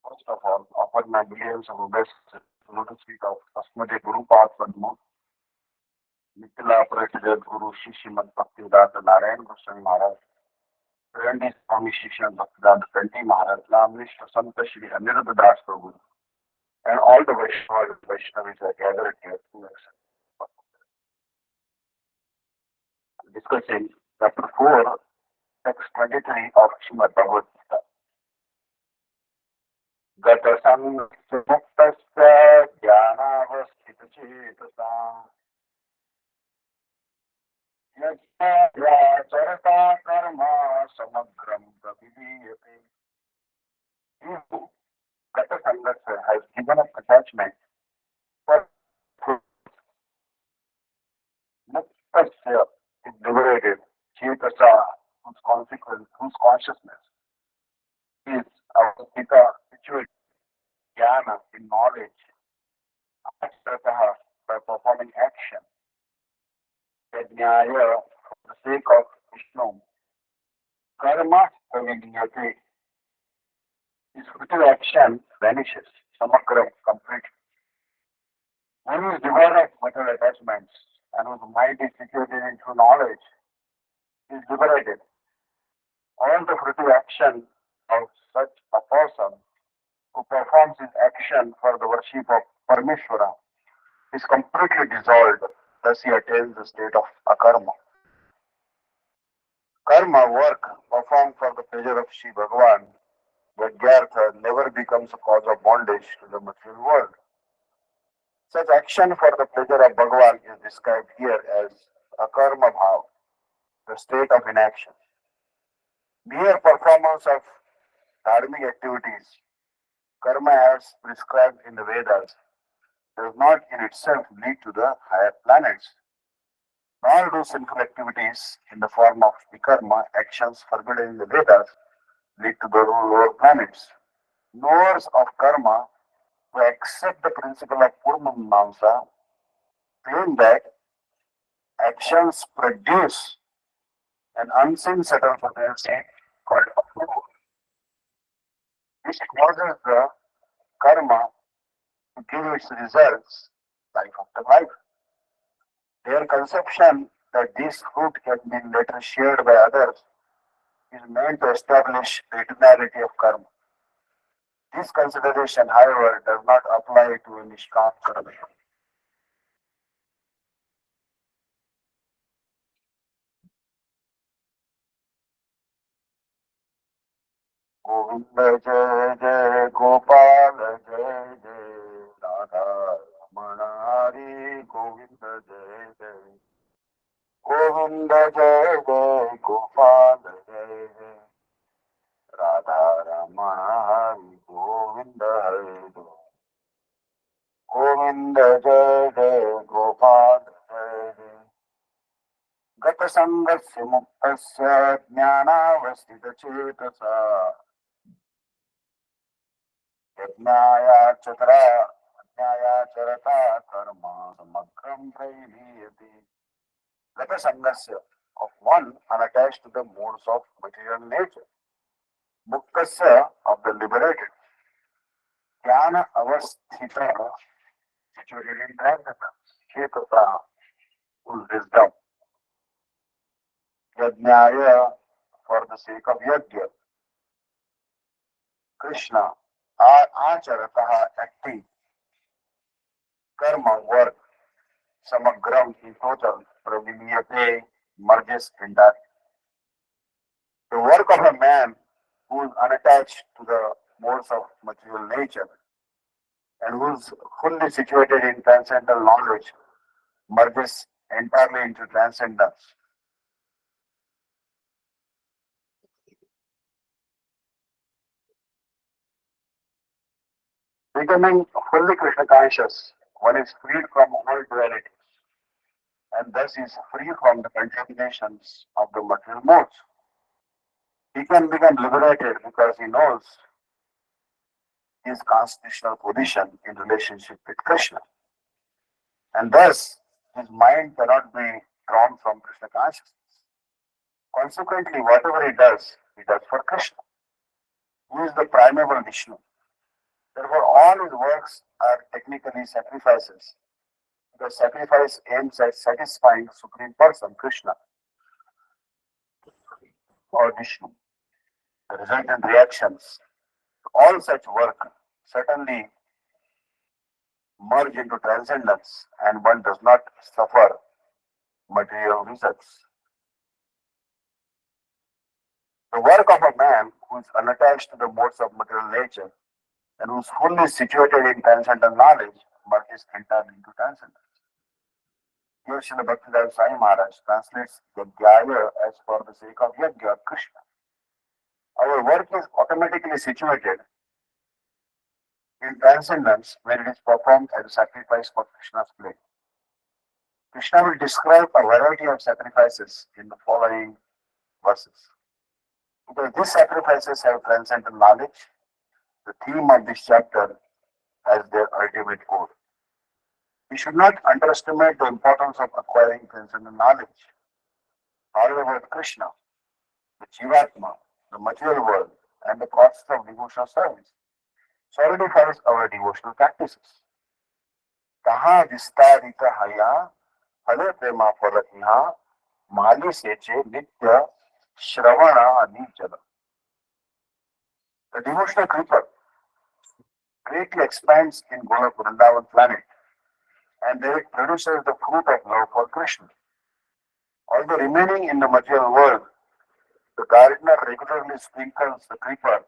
First of all, offer my millions of best lotus feet of Asmade Guru Path Padma, Mitila Prasiddha Guru Shishimad Bhaktivedanta Narayan Goswami Maharaj, Randy Swami Shishan Bhaktivedanta Kanti Maharaj, Lamnishta Santa Shri Aniruddha Das Prabhu, and all the Vaishnavis are gathered here to listen. Discussing chapter 4, text 23 of Srimad Bhagavad Gita. गतसंमुक्तस्य ज्ञानावस्थितचेतसा यज्ञाचरता कर्म समग्रं प्रविलीयते. He who Gata Sanghasya has given up attachment for Muktasya is liberated, Chetasa, whose consequence, whose consciousness is avastita, situated, jnana, in knowledge, acharataha, by performing action, yajnaya, for the sake of Vishnu, karma, pravidyate, his future action vanishes, samagram, completely. One who is devoid of material attachments and whose mind is situated into knowledge is liberated. All the fruitive action of such a person who performs his action for the worship of Parmeshwara is completely dissolved, thus he attains the state of akarma. Karma, work performed for the pleasure of Sri Bhagavan, Yajnartha, never becomes a cause of bondage to the material world. Such action for the pleasure of Bhagavan is described here as akarma bhav, the state of inaction. Mere performance of dharmic activities, karma as prescribed in the Vedas, does not in itself lead to the higher planets, nor do sinful activities in the form of vikarma, actions forbidden in the Vedas, lead to the lower planets. Knowers of karma who accept the principle of Purna claim that actions produce an unseen subtle potency called approval, which causes the karma to give its results life after life. Their conception that this fruit can be later shared by others is meant to establish the eternality of karma. This consideration, however, does not apply to a Nishkam karma. Govinda Jai Jai Gopal Jai Jai Radha Ramana Hari Govinda Jai Jai Govinda Jai Jai Gopal Jai Jai Radha Ramana Hari Govinda Hari Govinda Jai Jai Gopal Jai Jai Gata Sangasya Muktasya Jnanavastita Chetasa Yajnaya Charata Karma Samagram Prailiyati. Gata Sangasya, of one unattached to the modes of material nature. Muktasya, of the liberated. Jnana Avasthita, situated in transcendence. Chetasa, whose wisdom. Yajnaya, for the sake of Yajna. Krishna, Acharataha, acting. Karma, work. Samagram, in total. Praviliyate, merges entirely. The work of a man who is unattached to the modes of material nature and who is fully situated in transcendental knowledge merges entirely into transcendence. Becoming fully Krishna conscious, one is freed from all dualities and thus is free from the contaminations of the material modes. He can become liberated because he knows his constitutional position in relationship with Krishna. And thus, his mind cannot be drawn from Krishna consciousness. Consequently, whatever he does for Krishna. who is the primeval Vishnu. Therefore, all his works are technically sacrifices, because sacrifice aims at satisfying Supreme Person, Krishna or Vishnu. The resultant reactions to all such work certainly merge into transcendence, and one does not suffer material results. The work of a man who is unattached to the modes of material nature and who is fully situated in transcendental knowledge merges entirely into transcendence. Here Srila Bhaktivedanta Sai Maharaj translates Yajnaya as for the sake of Yajna, Krishna. Our work is automatically situated in transcendence when it is performed as a sacrifice for Krishna's play. Krishna will describe a variety of sacrifices in the following verses. Because these sacrifices have transcendental knowledge, the theme of this chapter has their ultimate goal. We should not underestimate the importance of acquiring transcendental knowledge. However, Krishna, the Jivatma, the material world, and the process of devotional service solidifies our devotional practices. Taha vistarita haya phale prema phala iha mali seche nitya shravana anijala. The devotional creeper greatly expands in Golok Vrindavan planet, and there it produces the fruit of love for Krishna. Although remaining in the material world, the gardener regularly sprinkles the creeper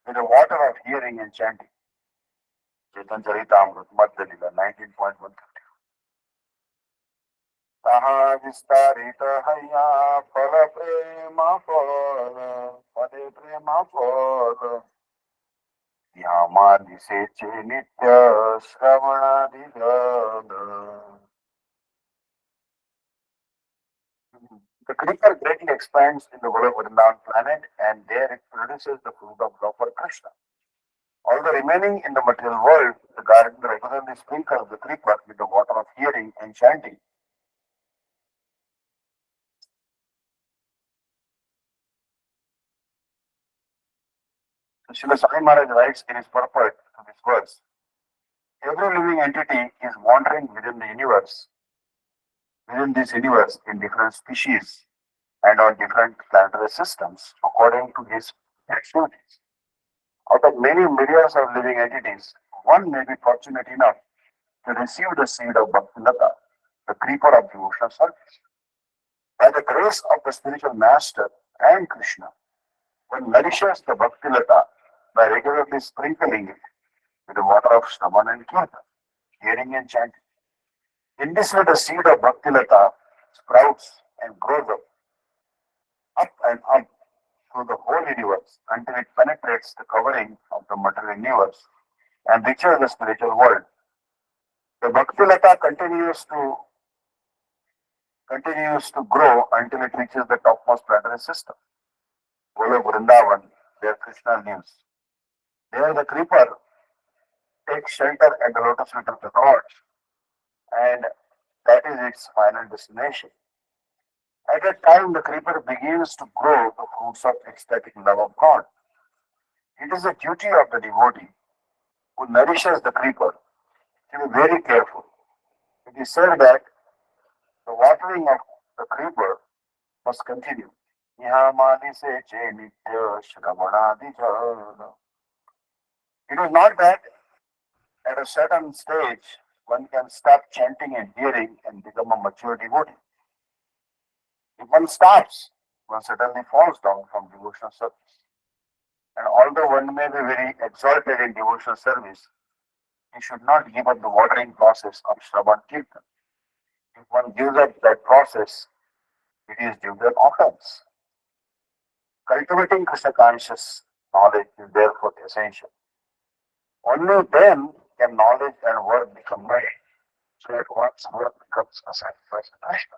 with the water of hearing and chanting. Chetan Charitamrita, Madhya Lila, 19.1. Taha vistarita haya phala prema phala, phale prema phala. Yamadi seche nitya shravana didana. The creeper greatly expands in the Golok Vrindavan planet, and there it produces the fruit of love for Krishna. Although remaining in the material world, the garden regularly sprinkles the creeper with the water of hearing and chanting. So Srila Sai Maharaj writes in his purport to this verse, every living entity is wandering within this universe in different species and on different planetary systems according to his activities. Out of many myriads of living entities, one may be fortunate enough to receive the seed of Bhaktilata, the creeper of devotional service. By the grace of the spiritual master and Krishna, one nourishes the Bhaktilata by regularly sprinkling it with the water of Shravan and Kirtan, hearing and chanting. In this way, the seed of Bhaktilata sprouts and grows up and up through the whole universe until it penetrates the covering of the material universe and reaches the spiritual world. The Bhaktilata continues to grow until it reaches the topmost planetary system, Golok Vrindavan, where Krishna lives. There the creeper takes shelter at the lotus feet of the Lord, and that is its final destination. At that time, the creeper begins to grow the fruits of ecstatic love of God. It is the duty of the devotee who nourishes the creeper to be very careful. It is said that the watering of the creeper must continue. Nihamani se che nitya shravanadi jana. It is not that at a certain stage one can stop chanting and hearing and become a mature devotee. If one stops, one suddenly falls down from devotional service. And although one may be very exalted in devotional service, he should not give up the watering process of Shravan Kirtan. If one gives up that process, it is due to an offense. Cultivating Krishna conscious knowledge is therefore essential. Only then can knowledge and work be combined so that one's work becomes a sacrifice to Krishna.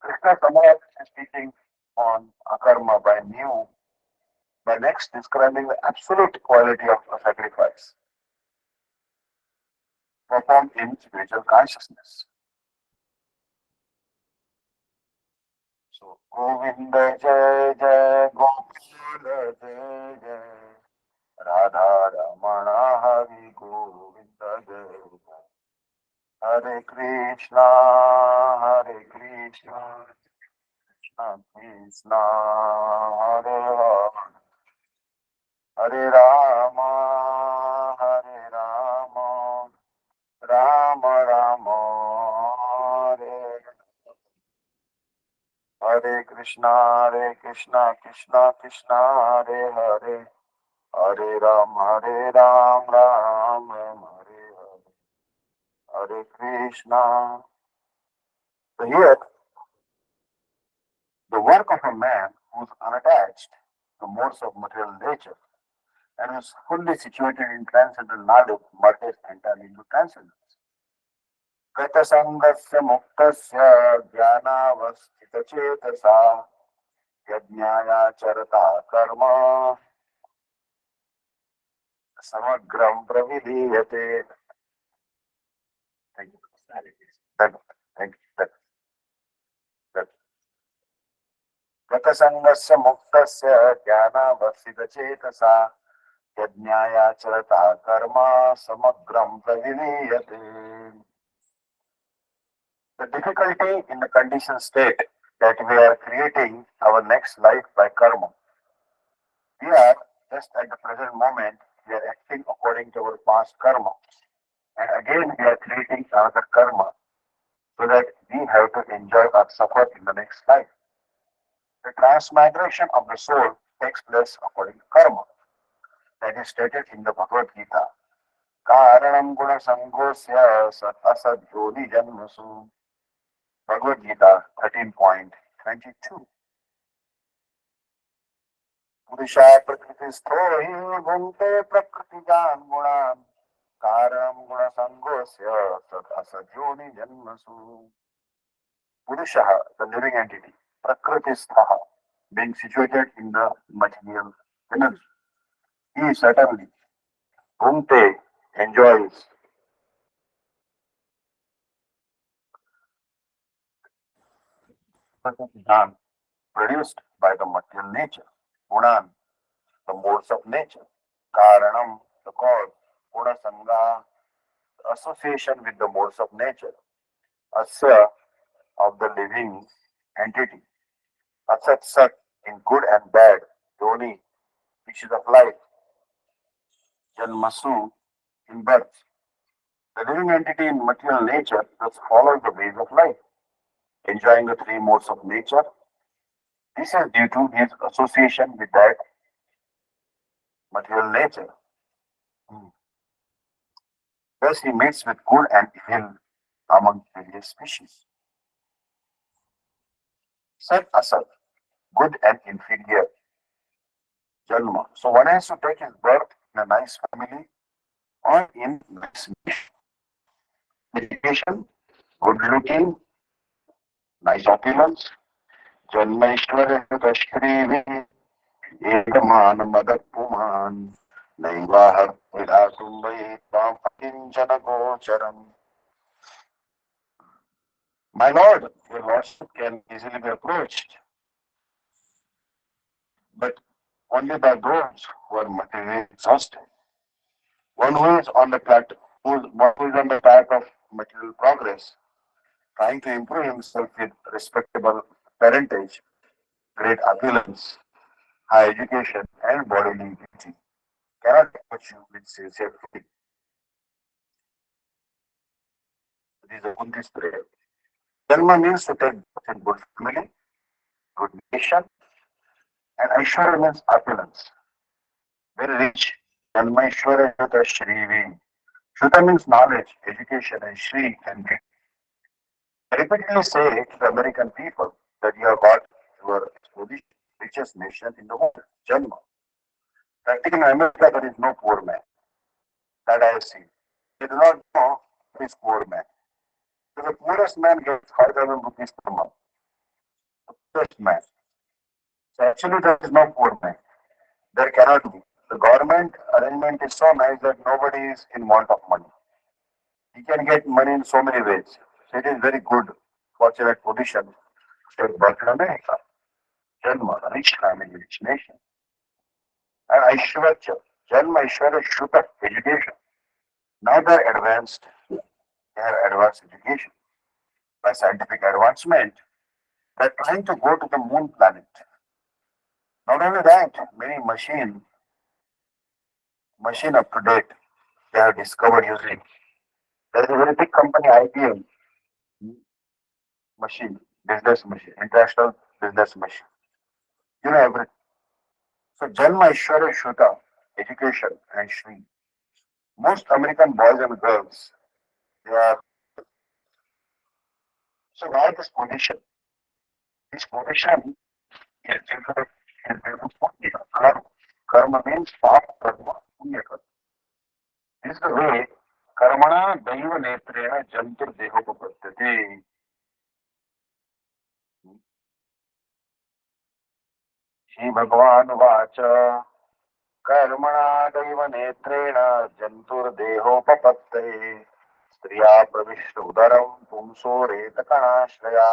Krishna summarizes his teaching on akarma by next describing the absolute quality of a sacrifice performed in spiritual consciousness. So, Govinda Jai Jai Gopala Jai Jai Hare Krishna, Krishna Krishna, Hare Hare, Hare Rama, Hare Rama, Rama Rama, Hare Hare Krishna, Krishna Krishna, Hare Hare, Hare Ram, Ram Hare Hare, Hare Krishna. So here, the work of a man who is unattached to modes of material nature and is fully situated in transcendental knowledge merges entirely into transcendence. गतसङ्गस्य मुक्तस्य ज्ञानावस्थितचेतसा यज्ञायाचरता कर्म समग्रं प्रविलीयते. Thank you. Thank you. Thank you. That- गतसङ्गस्य मुक्तस्य ज्ञानावस्थितचेतसा यज्ञायाचरता कर्म समग्रं प्रविलीयते. The difficulty in the conditioned state that we are creating our next life by karma. We are just at the present moment, we are acting according to our past karma. And again, we are creating another karma so that we have to enjoy or suffer in the next life. The transmigration of the soul takes place according to karma. That is stated in the Bhagavad Gita. Karanam guna sangosya sat asad yoni janmasu. Bhagavad Gita 13.22. पुरुषा प्रकृतिस्थो हि भुङ्क्ते प्रकृतिजान् गुणान् कारणं गुणसङ्गोऽस्य तत् असद्योनि जन्मसु. Purusha, the living entity, Prakritistha, being situated in the material energy. He certainly, Bhunte, enjoys Prakritijan, produced by the material nature. Gunan, the modes of nature. Karanam, the cause. Guna Sangha, association with the modes of nature. Asya, of the living entity. Asat Sat, in good and bad. Yoni, which is of life. Janmasu, in birth. The living entity in material nature thus follows the ways of life, enjoying the three modes of nature. This is due to his association with that material nature. Thus he meets with good and evil among various species. Sat Asat, good and inferior. Janma. So one has to take his birth in a nice family or in nice education, good looking, nice opulence. Janmaishwara Tashkrivi Ekaman Madak Puman Naivahar Vilatumbai Pakinjana Gocharam. My Lord, your Lordship can easily be approached, but only by those who are materially exhausted. One who is on the path, one who is on the path of material progress, trying to improve himself with respectable parentage, great opulence, high education, and bodily beauty, cannot approach you with sincere faith. This is a Kunti's prayer. Janma means to take birth in good family, good nation, and Aishwarya means opulence, very rich. Janma Aishwarya Shuta Shrivi. Shuta means knowledge, education, and Shri and gift. I repeatedly say to the American people that you have got your position, richest nation in the world, Janma. Practically in America, there is no poor man that I have seen. They do not know who is poor man. So the poorest man gets 5,000 rupees per month. The poorest man. So actually, there is no poor man. There cannot be. The government arrangement is so nice that nobody is in want of money. He can get money in so many ways. So it is very good, fortunate position to take birth in America. Janma, a rich family, rich nation. And Aishwarya, Janma, Aishwarya, Shuta, education. Now they are advanced, they have advanced education. By scientific advancement, they're trying to go to the moon planet. Not only that, many machine up to date, they have discovered using. There is a very big company, IBM, machine, business machine, international business machine. You know everything. So Janma Ishwara Shuta, education and Shri. Most American boys and girls, they are, so why this position? This position is due to Punya, karma. Karma means path karma, Punya karma. This is the way कर्मणा दैव नेत्रेण जंतुर्देहोपपद्यते. श्री भगवान watch कर्मणा दैव नेत्रेण जंतुर्देहोपपत्तये स्त्रिया प्रविष्ट उदरम पुंसो रेतकणाश्रया.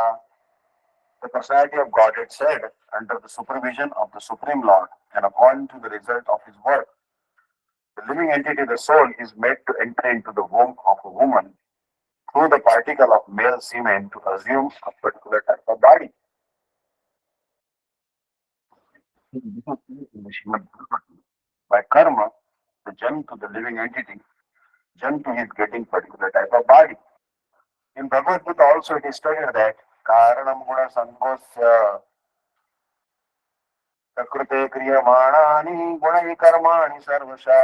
The personality of Godhead said, under the supervision of the Supreme Lord and according to the result of his work, the living entity, the soul, is made to enter into the womb of a woman through the particle of male semen to assume a particular type of body. By karma, the Jantu, the living entity, Jantu is getting particular type of body. In Bhagavad Gita also it is stated that Karanam Guna Sangosya Prakrute Kriyamani Gunai Karmani Sarvasha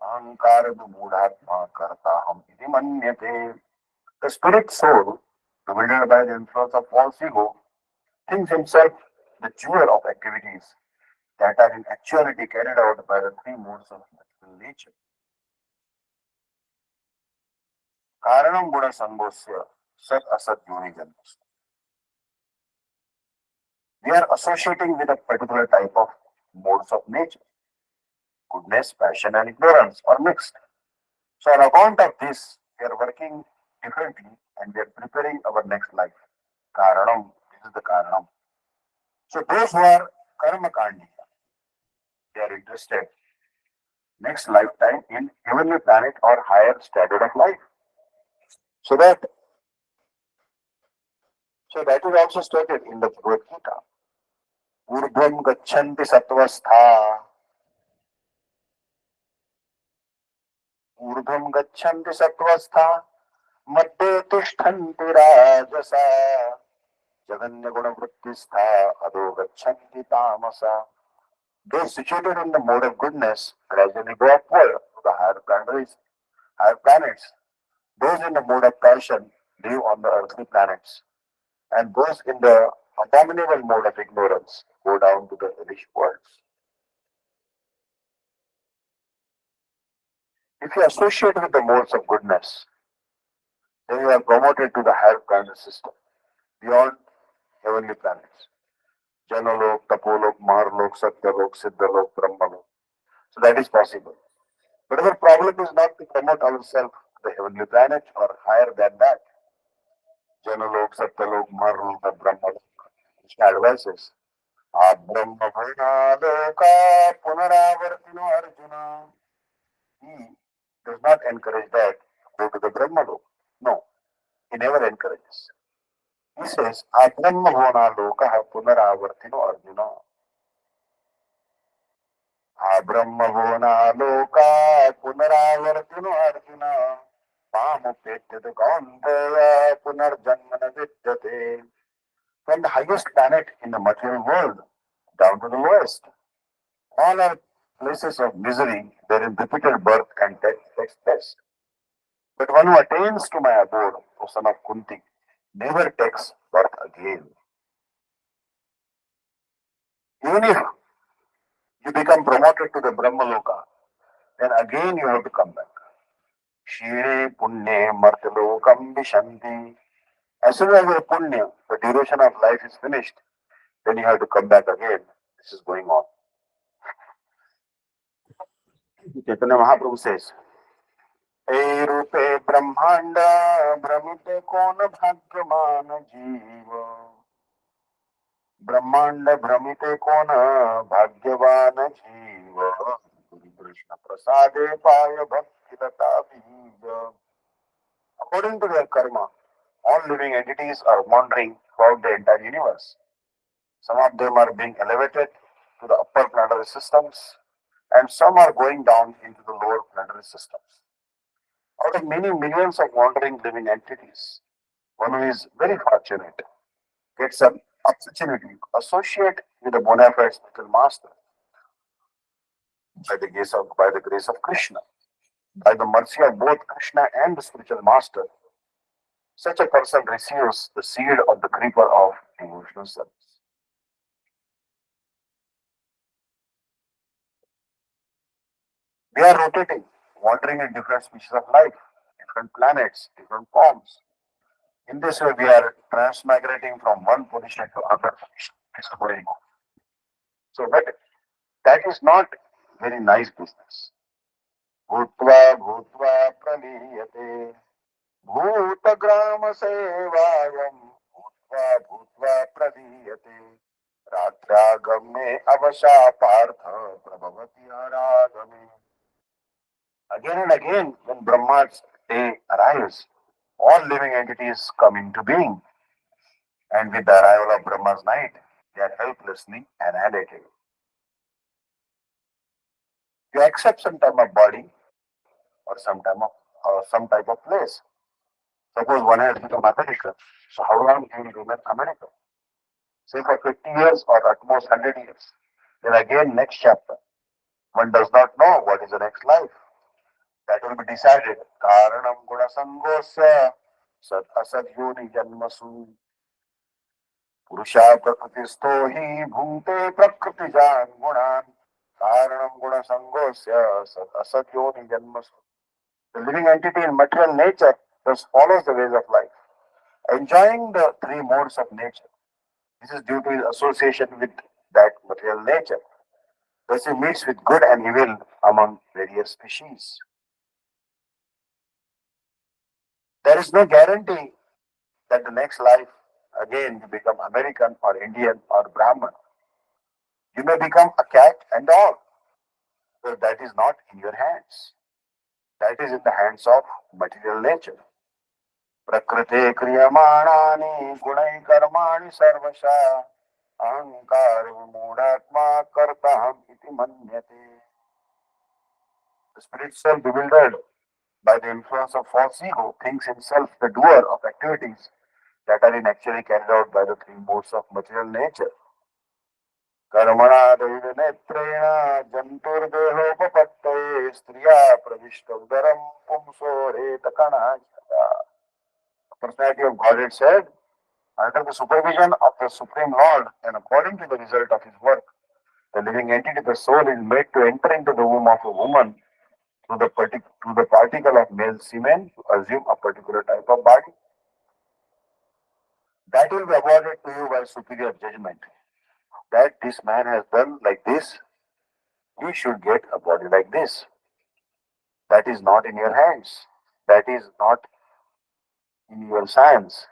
Ahankara Mudhatma Kartaham Iti Manyate. The spirit soul, bewildered by the influence of false ego, thinks himself the doer of activities that are in actuality carried out by the three modes of natural nature. Karanam Guna Sangosya Sat Asat Yonijantas. We are associating with a particular type of modes of nature. Goodness, passion, and ignorance are mixed. So, on account of this, we are working differently and we are preparing our next life. Karanam, this is the Karanam. So, those who are Karma Kandi, they are interested next lifetime in heavenly planet or higher standard of life. So that is also stated in the Bhagavad Gita. Urdhvam gachanti sattva ऊर्ध्वं गच्छन्ति सत्त्वस्था मध्ये तिष्ठन्ति राजसा जगन्यगुणवृत्तिस्था अधो गच्छन्ति तामसा. Those situated in the mode of goodness gradually go upward to the higher planets. Those in the mode of passion live on the earthly planets. And those in the abominable mode of ignorance go down to the hellish worlds. If you associate with the modes of goodness, then you are promoted to the higher planet system, beyond heavenly planets. Janalok, Tapolok, Maharlok, Satyalok, Siddhalok, Brahmalok. So that is possible. But our problem is not to promote ourselves to the heavenly planet or higher than that. Janalok, Satyalok, Maharlok, and Brahmalok. Which advises. Brahmavunaloka Punaravartino Arjuna. He does not encourage that go to the Brahmalok. No, he never encourages. He says, Brahmavunaloka Punaravartino Arjuna. Brahmavunaloka Punaravartino Arjuna. Pamupetyadu Kaunteya Punarjanmana Vidyate. From the highest planet in the material world down to the lowest. All are places of misery wherein repeated birth and death takes place. But one who attains to my abode, O son of Kunti, never takes birth again. Even if you become promoted to the Brahmaloka, then again you have to come back. Shire Punye Martalokam Vishanti. As soon as your Punya, the duration of life is finished, then you have to come back again. This is going on. Chaitanya Mahaprabhu says, Hey Rupe Brahmanda Brahmite Kona Bhagyaman Jiva. Brahmanda Brahmite Kona Bhagyavan Jiva. Krishna Prasade Paya Bhakti Lata Bija. According to their karma, all living entities are wandering throughout the entire universe. Some of them are being elevated to the upper planetary systems, and some are going down into the lower planetary systems. Out of many millions of wandering living entities, one who is very fortunate gets an opportunity to associate with a bona fide spiritual master by the grace of Krishna. By the mercy of both Krishna and the spiritual master, such a person receives the seed of the creeper of devotional service. We are rotating, wandering in different species of life, different planets, different forms. In this way, we are transmigrating from one position to another position. This is going on. So, but that is not very nice business. भूत्वा भूत्वा प्रलीयते भूतग्राम सेवायम भूत्वा भूत्वा प्रलीयते रात्रागमे अवशा पार्थ प्रभवति आरागमे. Again and again, when Brahma's day arrives, all living entities come into being, and with the arrival of Brahma's night, they are helplessly annihilated. You accept some type of body or some type of place. Suppose one has become American, so how long he will remain American? Say for 50 years or at most 100 years. Then again, next chapter. One does not know what is the next life. That will be decided. Karanam guna sangosya sat asat yoni janmasu purusha prakritisto hi bhute prakritijan gunan karanam guna sangosya sat asat yoni janmasu. The living entity in material nature thus follows the ways of life, enjoying the three modes of nature. This is due to his association with that material nature. Thus he meets with good and evil among various species. There is no guarantee that the next life again you become American or Indian or Brahman. You may become a cat and dog. So that is not in your hands. That is in the hands of material nature. Prakrite kriyamani gunai karmani sarvasha ahankar vimudatma kartaham iti manyate. The spirit self bewildered by the influence of false ego thinks himself the doer of activities that are in actually carried out by the three modes of material nature. Karmana netrena janturdehopapatte striya pravishtodaram pumso retakana. The personality of Godhead said, under the supervision of the Supreme Lord and according to the result of his work, the living entity, the soul, is made to enter into the womb of a woman through the particle of male semen to assume a particular type of body. That will be awarded to you by superior judgment. That this man has done like this, you should get a body like this. That is not in your hands. That is not in your science.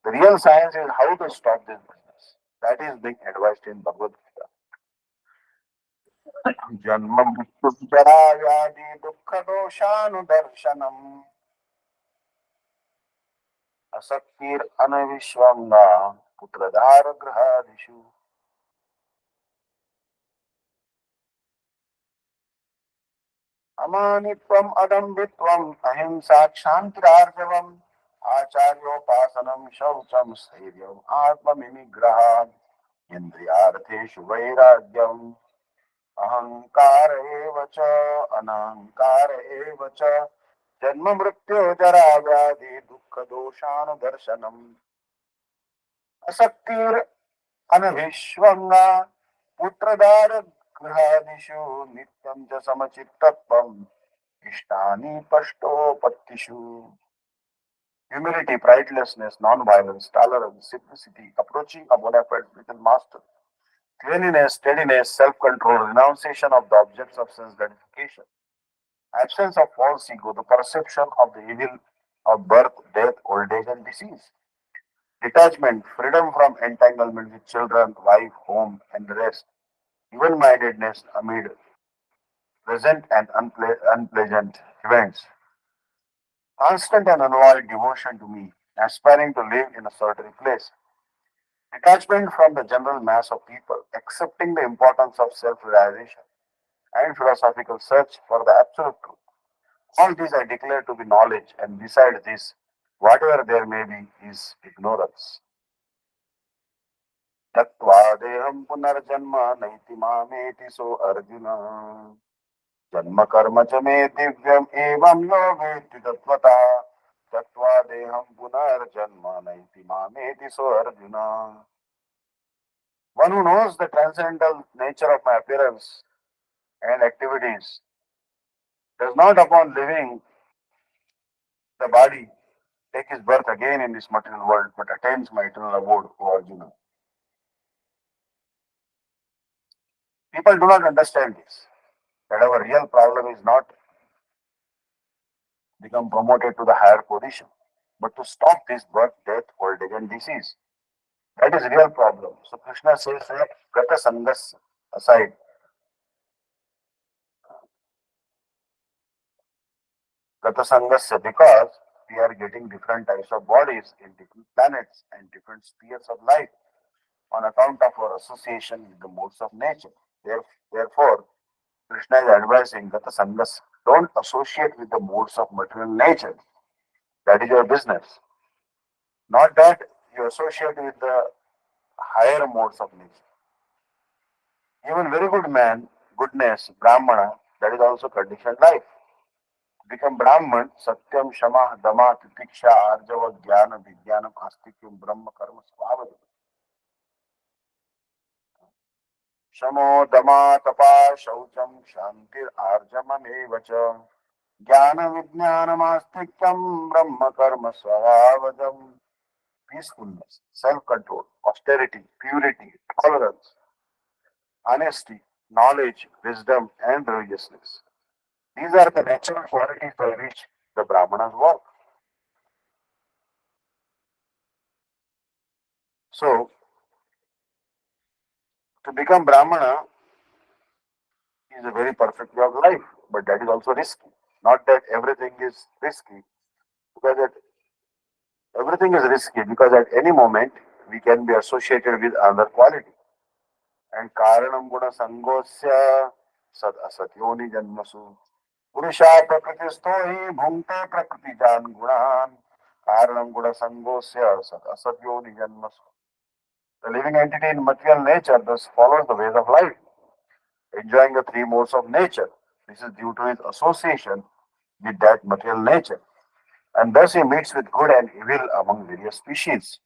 The real science is how to stop this business. That is being advised in Bhagavad Gita. Janma mrityu jara vyadi dukkha doshanudarshanam asaktir anavishwanga putradhara grahadishu. Amanitvam adambitvam ahimsa kshantirarjavam acharyopasanam shaucham stairyam atmamimigraha indriyartheshu vairagyam अहंकार एव च अनहंकार एव च जन्म मृत्यु जरा व्याधि दुख दोषान दर्शनम असक्तिर अनभिष्वंगा पुत्रदार गृहादिषु नित्यं च समचित्तत्वम् इष्टानि पष्टोपत्तिषु. Humility, pridelessness, non-violence, tolerance, simplicity, approaching a bona fide spiritual master, cleanliness, steadiness, self-control, renunciation of the objects of sense gratification, absence of false ego, the perception of the evil of birth, death, old age, and disease, detachment, freedom from entanglement with children, wife, home, and the rest, even-mindedness amid present and unpleasant events. constant and unalloyed devotion to me, aspiring to live in a certain place, detachment from the general mass of people, accepting the importance of self-realization and philosophical search for the absolute truth. All these I declare to be knowledge, and beside this, whatever there may be is ignorance. तत्वादेहं पुनर्जन्म नैति मामेति सो अर्जुन जन्म कर्म च मे दिव्यम एवं यो वेत्ति तत्वता तत्वादेहं पुनर्जन्म नैति मामेति सो Arjun. One who knows the transcendental nature of my appearance and activities does not, upon leaving the body, take his birth again in this material world, but attains my eternal abode, O Arjuna. People do not understand this, that our real problem is not become promoted to the higher position, but to stop this birth, death, old age and disease. That is real problem. So Krishna says that Gata Sangas aside, Gata Sangasya, because we are getting different types of bodies in different planets and different spheres of life on account of our association with the modes of nature. Therefore, Krishna is advising Gata Sangas, don't associate with the modes of material nature. That is your business. Not that you associate with the higher modes of nature. Even very good man, goodness, Brahmana, that is also conditioned life. To become Brahman, Satyam, Shama, Dama, Titiksha, Arjava, Jnana, Vijnanam, Astikyam, Brahma, Karma, Svabhava. Shamo, Dama, Tapa, Shaucham, Shantir, Arjamam, Evacha. Jnana, Vijnanam, Astikyam, Brahma, Karma, Svabhavadam. Peacefulness, self-control, austerity, purity, tolerance, honesty, knowledge, wisdom, and religiousness. These are the natural qualities by which the Brahmanas work. So, to become Brahmana is a very perfect way of life, but that is also risky. Not that everything is risky, because everything is risky because at any moment we can be associated with another quality. And karanam guna sangosya sad asatyoni janmasu पुरुषा प्रकृतिस्थो हि भुंक्ते प्रकृतिजान गुणान कारणम गुण संगोस्य सत असत्यो निजन्मसु. The living entity in material nature thus follows the ways of life, enjoying the three modes of nature. This is due to his association with that material nature, and thus he meets with good and evil among various species.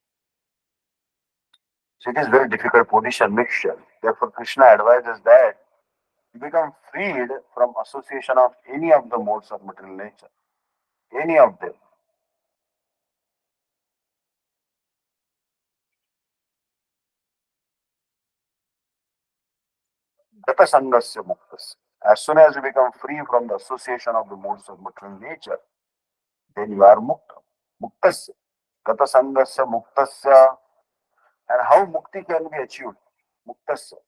So it is very difficult position mixture. Therefore, Krishna advises that you become freed from association of any of the modes of material nature, any of them. Gata Sangasya Muktas. As soon as you become free from the association of the modes of material nature, then you are Mukta. Muktasya. Gata Sangasya Muktasya. And how Mukti can be achieved? Muktasya.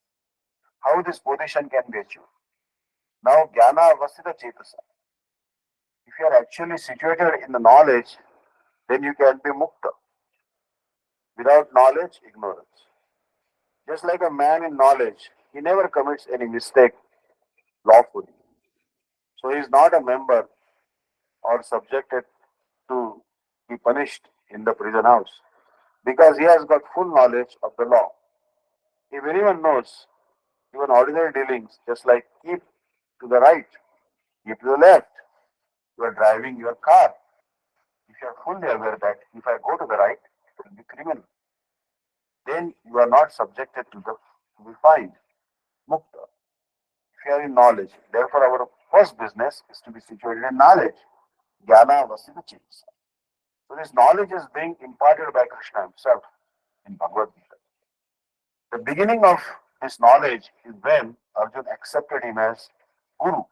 How this position can be achieved? Now, Jnana Avasita Chetasa. If you are actually situated in the knowledge, then you can be Mukta. Without knowledge, ignorance. Just like a man in knowledge, he never commits any mistake lawfully. So he is not a member or subjected to be punished in the prison house because he has got full knowledge of the law. If anyone knows even ordinary dealings, just like keep to the right, keep to the left, you are driving your car. If you are fully aware that if I go to the right, it will be criminal, then you are not subjected to be fined. Mukta. If you are in knowledge, therefore our first business is to be situated in knowledge. Jnana vasita chitsa. So this knowledge is being imparted by Krishna himself in Bhagavad Gita. The beginning of this knowledge is when Arjuna accepted him as Guru.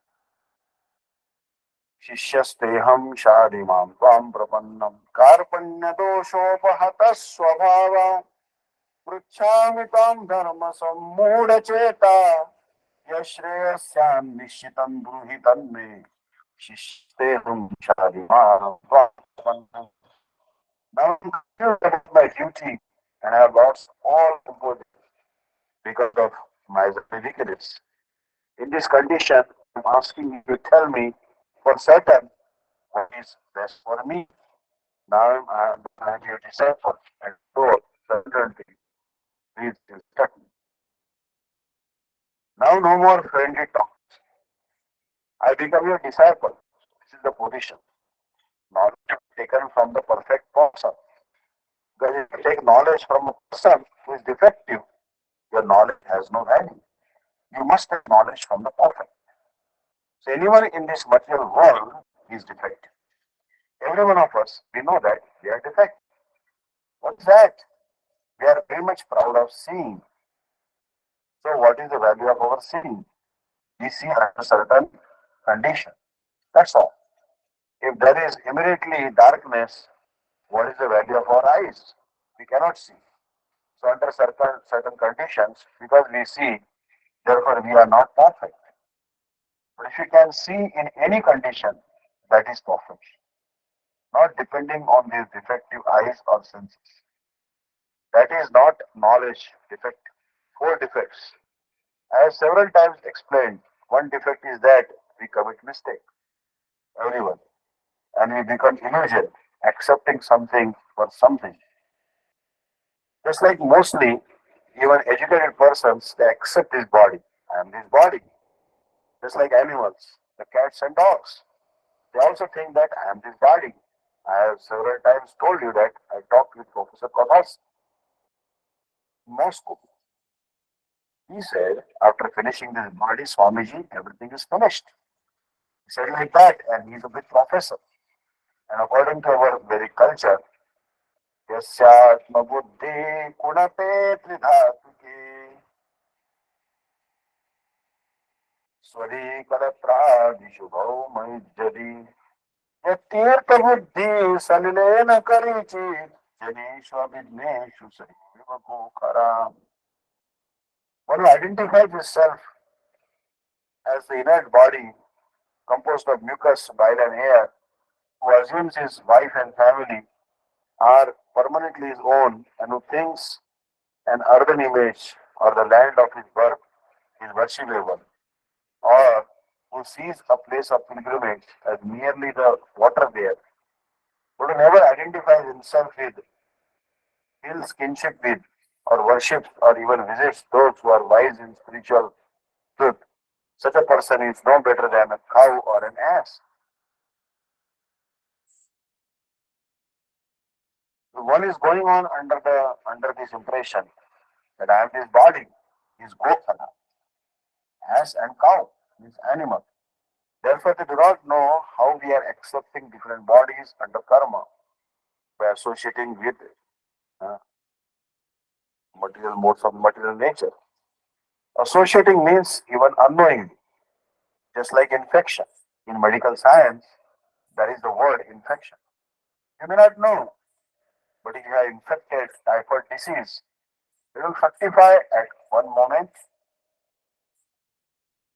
शिष्यस्तेहं शादिमां त्वां प्रपन्नं कार्पण्यदोषोपहतः स्वभाव पृच्छामि त्वां धर्मसम्मूढचेता यश्रेयस्यान्निश्चितं ब्रूहि तन्मे Shishte hum shadi Now I'm confused about my duty and I have lost all composure because of my ridiculous. In this condition, I'm asking you to tell me for certain what is best for me. Now I'm your disciple and so certainty please instruct me. Now no more friendly talk. I become your disciple. This is the position. Knowledge taken from the perfect person. Because if you take knowledge from a person who is defective, your knowledge has no value. You must take knowledge from the perfect. So anyone in this material world is defective. Every one of us, we know that we are defective. What is that? We are very much proud of seeing. So what is the value of our seeing? We see under certain condition. That's all. If there is immediately darkness, what is the value of our eyes? We cannot see. So under certain conditions, because we see, therefore we are not perfect. But if you can see in any condition, that is perfect, not depending on these defective eyes or senses. That is not knowledge defect. Four defects. I have several times explained. One defect is that we commit mistake. Everyone. And we become illusion, accepting something for something. Just like mostly, even educated persons, they accept this body. I am this body. Just like animals, the cats and dogs. They also think that I am this body. I have several times told you that I talked with Professor Kothas in Moscow. He said, after finishing this body, Swamiji, everything is finished. He said like that, and he's a big professor. And according to our Vedic culture, यस्यात्म बुद्धि कुणते त्रिधातु की स्वरी कलत्रादिशुभौ मयिज्जति यतीर्थ बुद्धि सलिलेन करिचित् जनेषु अभिज्ञेषु सैव खराम. One who identifies himself as the inert body composed of mucus, bile and air, who assumes his wife and family are permanently his own and who thinks an earthen image or the land of his birth is worshipable, or who sees a place of pilgrimage as merely the water there, but who never identifies himself with, feels kinship with, or worships or even visits those who are wise in spiritual truth. Such a person is no better than a cow or an ass. One is going on under this impression that I am this body, is gopala, ass and cow, is animal. Therefore, they do not know how we are accepting different bodies under karma by associating with uh, material modes of material nature. Associating means even unknowingly, just like infection. In medical science, there is the word infection. You may not know, but if you are infected typhoid disease, it will fructify at one moment.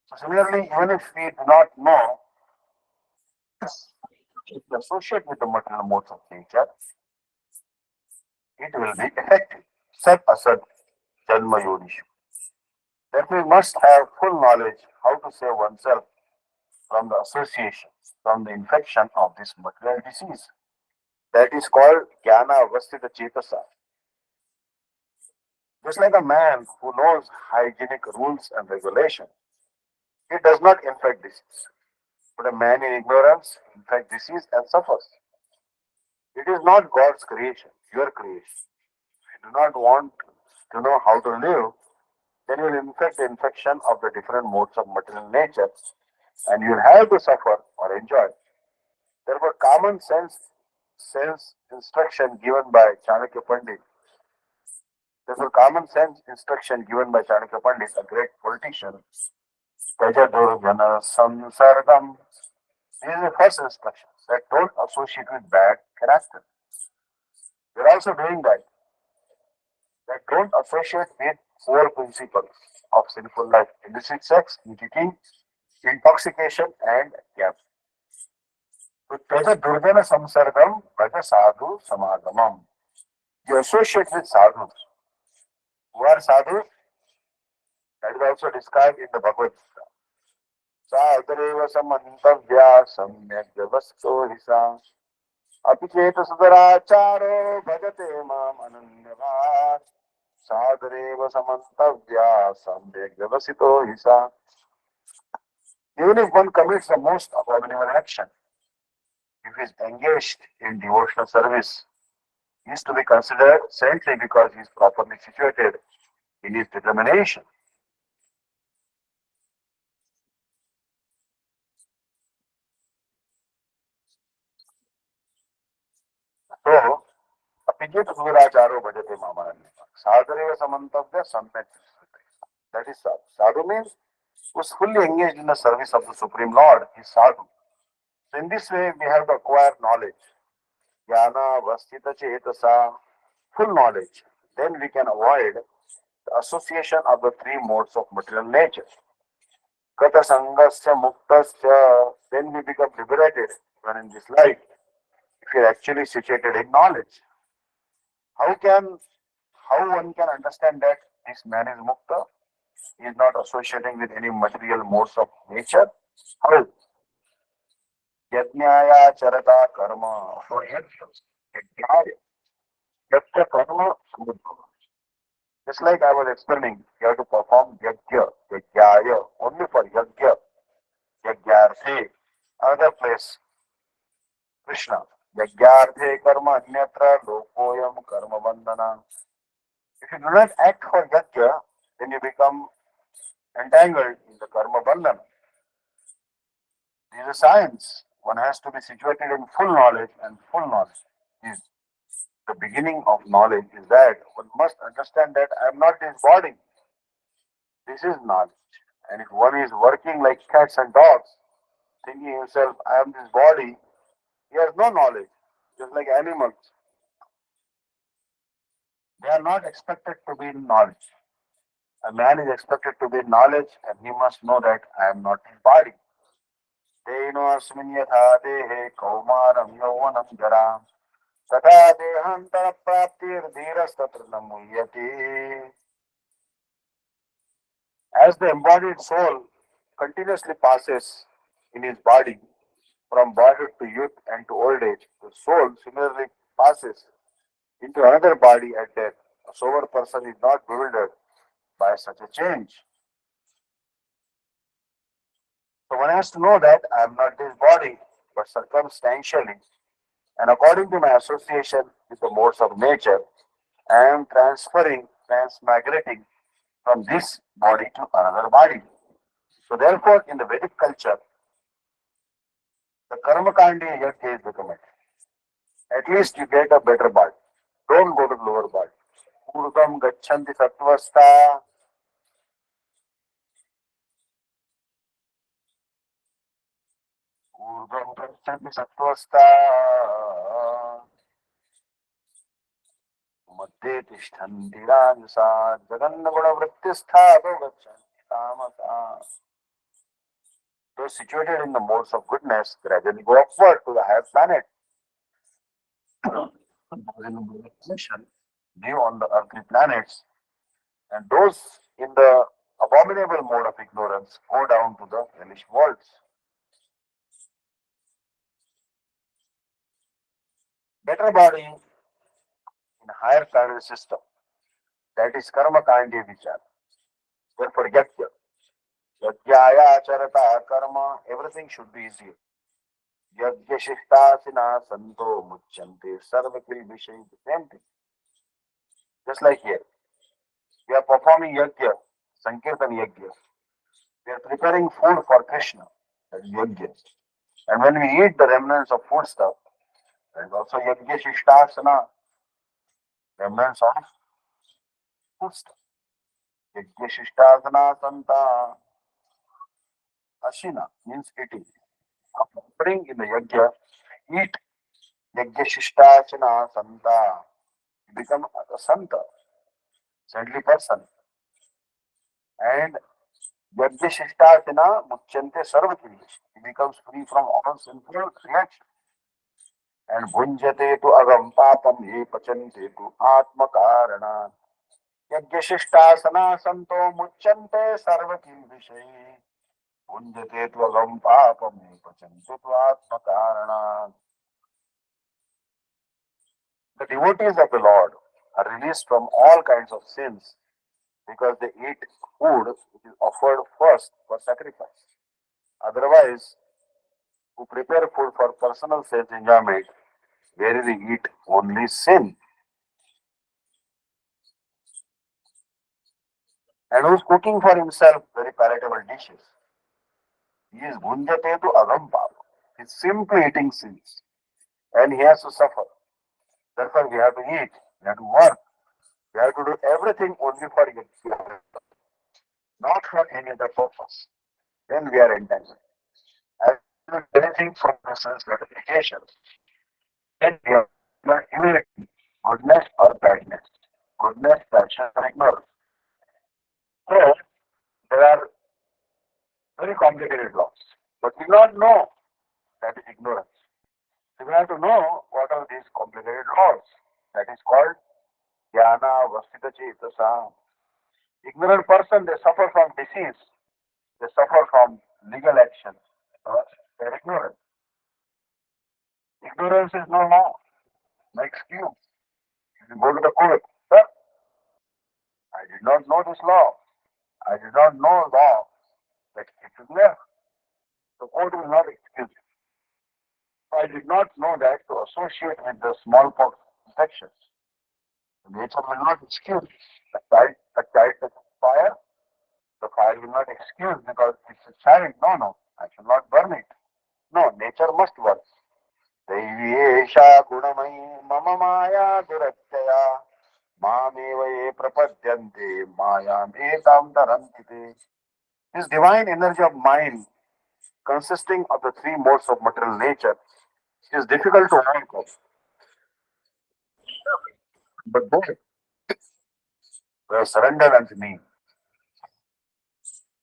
So similarly, even if we do not know, if we associate with the material modes of nature, it will be effective. Sat asat janma yodishu. That we must have full knowledge how to save oneself from the association, from the infection of this material disease. That is called jnana avastita chetasa. Just like a man who knows hygienic rules and regulations, he does not infect disease. But a man in ignorance infects disease and suffers. It is not God's creation, your creation. If you do not want to know how to live, then you will infect the infection of the different modes of material nature and you will have to suffer or enjoy. Therefore, common sense instruction given by Chanakya Pandit. Therefore, common sense instruction given by Chanakya Pandit, a great politician, Taja Durjana Samsargam. This is the first instruction that don't associate with bad character. We're also doing that. That don't associate with four principles of sinful life: illicit sex, nicotine, intoxication, and gambling. So there's a Durjana Samsargam, but a sadhu samagamam. You associate with sadhus. Who are sadhus? That is also described in the Bhagavad Gita. Sadhareva samantavya samyak vyavasto hisa. Apichet sudaracharo bhajate mam ananyavad. Sadhareva samantavya samyak vyavasito hisa. Even if one commits the most abominable action, if he is engaged in devotional service, he is to be considered saintly because he is properly situated in his determination. So, apijit suracharo bhajate mamananya. Sadhareva samantavya samyak. That is sadhu. Sadhu means who is fully engaged in the service of the Supreme Lord is sadhu. So in this way, we have to acquire knowledge. Jnana vastita chetasa, full knowledge. Then we can avoid the association of the three modes of material nature. Kata sangasya muktasya, then we become liberated when in this life, if you are actually situated in knowledge. How can, how one can understand that this man is mukta? He is not associating with any material modes of nature? How? Yajnaya charata karma. For yajna, yajna karma samudbhava. Just like I was explaining, you have to perform yajna, yajnaya, only for yajna, yajnarthe. Another place, Krishna. Yajnarthe karma anyatra lokoyam karma bandhana. If you do not act for yajna, then you become entangled in the karma bandhana. This is a science. One has to be situated in full knowledge, and full knowledge is the beginning of knowledge is that one must understand that I am not this body. This is knowledge. And if one is working like cats and dogs, thinking himself, I am this body, he has no knowledge. Just like animals, they are not expected to be in knowledge. A man is expected to be in knowledge and he must know that I am not his body. Teno asmin yatha dehe kaumaram yauvanam jaram तथा देहांतर प्राप्तिर्धीरस्तत्र न मुह्यते. As the embodied soul continuously passes in his body from boyhood to youth and to old age, the soul similarly passes into another body at death. A sober person is not bewildered by such a change. So one has to know that I am not this body, but circumstantially, and according to my association with the modes of nature, I am transmigrating from this body to another body. So therefore, in the Vedic culture, the karma kandi yajna is recommended. At least you get a better body. Don't go to the lower body. Urdham gachanti sattvastha. Urdham gachanti sattvastha. Madhye tishtanti rajasa. Jaganna guna vrittistha adho gachanti tamasa. Those situated in the modes of goodness gradually go upward to the higher planet. Those in the position live on the earthly planets, and those in the abominable mode of ignorance go down to the hellish worlds. Better body in higher planet system, that is karma kandi vichar. Therefore, yajna. Yajnaya charata karma, everything should be easy. Yajna shishtasina santo muchyante sarvakil vishay, the same thing. Just like here, we are performing yajna, sankirtan yajna. We are preparing food for Krishna, that is yajna. And when we eat the remnants of food stuff, there is also yajna shishtasana, remnants of food stuff. Yajna shishtasana santa, ashina means eating. After offering in the yajna, eat yajna shishtasana santa. Become a santa, saintly person. And yajna shishtasana muchyante sarvakil. He becomes free from all sinful reactions. And bhunjate tu agam papam ye pachante tu atma karana. Yajnashishtasana santo muchyante sarvakil vishayi. Bhunjate tu agam papam ye pachante tu atma karana. The devotees of the Lord are released from all kinds of sins because they eat food which is offered first for sacrifice. Otherwise, who prepare food for personal self enjoyment, where they eat only sin. And who's cooking for himself very palatable dishes. He is bhunjate to agam papa. He's simply eating sins. And he has to suffer. Therefore, we have to eat, we have to work, we have to do everything only for him, not for any other purpose. Then we are entangled. As we do anything for personal gratification, then we are not humility, goodness or badness, goodness, passion, or ignorance. So, there are very complicated laws, but we do not know that is ignorance. So we have to know what are these complicated laws. That is called jnana vasita chetasa. Ignorant person, they suffer from disease, they suffer from legal action. They're ignorant. Ignorance is no law, no excuse. If you go to the court, sir, I did not know this law. I did not know law that it is there. The court will not excuse you. I did not know that to associate with the smallpox infections. Nature will not excuse. A child touches fire, the fire will not excuse because it's a child. No, no, I shall not burn it. No, nature must work. दैवी गुणमयी मम माया दुरत्यया मामेव ये प्रपद्यन्ते मायामेतां तरन्ति ते. This divine energy of mind, consisting of the three modes of material nature, is difficult to overcome. But they who have surrendered unto me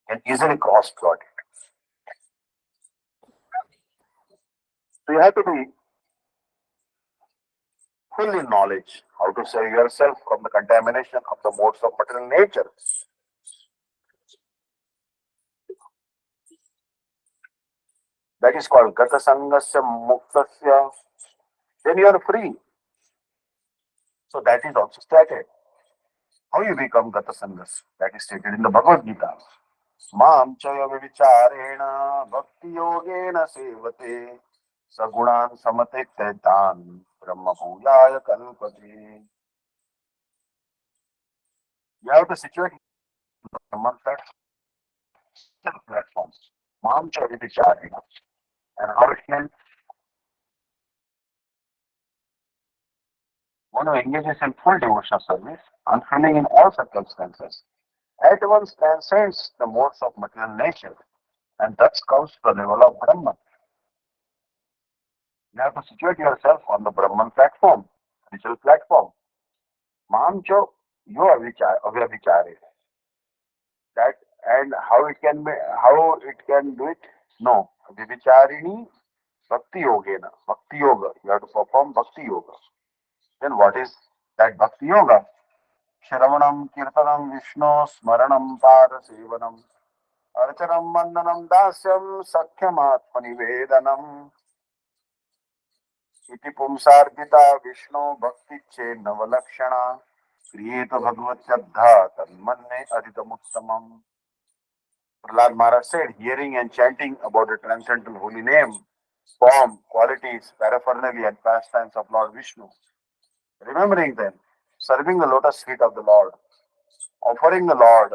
can easily cross God. So you have to be full in knowledge how to save yourself from the contamination of the modes of material nature. That is called Gata Sangasya Muktasya. Then you are free. So that is also stated. How you become Gata Sangas? That is stated in the Bhagavad Gita. Mam chaya vicharena bhakti yogena sevate sagunan samate tetan brahma bhuyaya kalpate. You have to situate Brahman platforms. Mam chaya vicharena. And how it can one who engages in full devotional service, unfailing in all circumstances, at once transcends the modes of material nature and thus comes to the level of Brahman. You have to situate yourself on the Brahman platform, spiritual platform. Mamcho, you are vichare. That and how it can do it? No. Vicharini Bhakti Yogena. Bhakti Yoga. You have to perform Bhakti Yoga. Then what is that Bhakti Yoga? Shravanam, Kirtanam, Vishnu, Smaranam, Parasevanam, Archanam, Vandanam, Dasyam, Sakhyam, Atmanivedanam. इति पुंसार्पिता विष्णु भक्ति चे नवलक्षणा क्रिएत भगवत श्रद्धा तन्मन्ने अधितमुत्तमम. Prahlad Maharaj said, hearing and chanting about the transcendental holy name, form, qualities, paraphernalia and pastimes of Lord Vishnu, remembering them, serving the lotus feet of the Lord, offering the Lord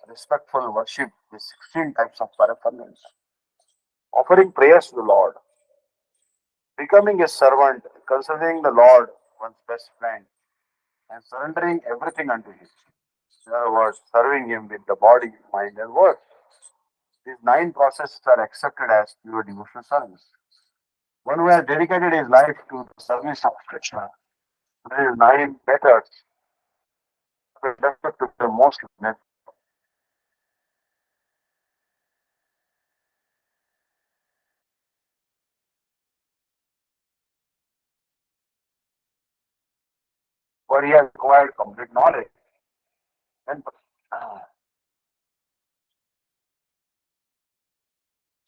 respectful worship with 16 types of paraphernalia, offering prayers to the Lord, becoming a servant, considering the Lord one's best friend, and surrendering everything unto Him. In other words, serving Him with the body, mind, and words. These 9 processes are accepted as pure devotional service. One who has dedicated his life to the service of Krishna, these 9 methods to the most for he has acquired complete knowledge. And uh,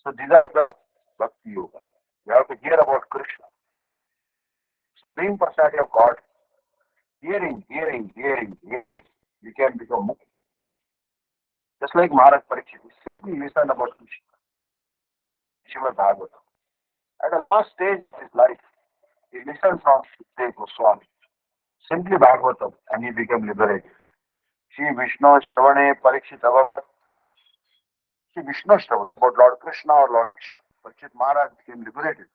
so these are the Bhakti Yoga. You have to hear about Krishna, Supreme Personality of God. Hearing. You can become mukti. Just like Maharaj Parikshit, he simply listened about Krishna, Srimad Bhagavatam. At the last stage of his life, he listened from Sukadeva Goswami, simply Bhagavatam, and he became liberated. Shri Vishnu Shravane Parikshit Abhavat. Shri Vishnu Shravan about Lord Krishna or Lord Krishna. Parikshit Maharaj became liberated.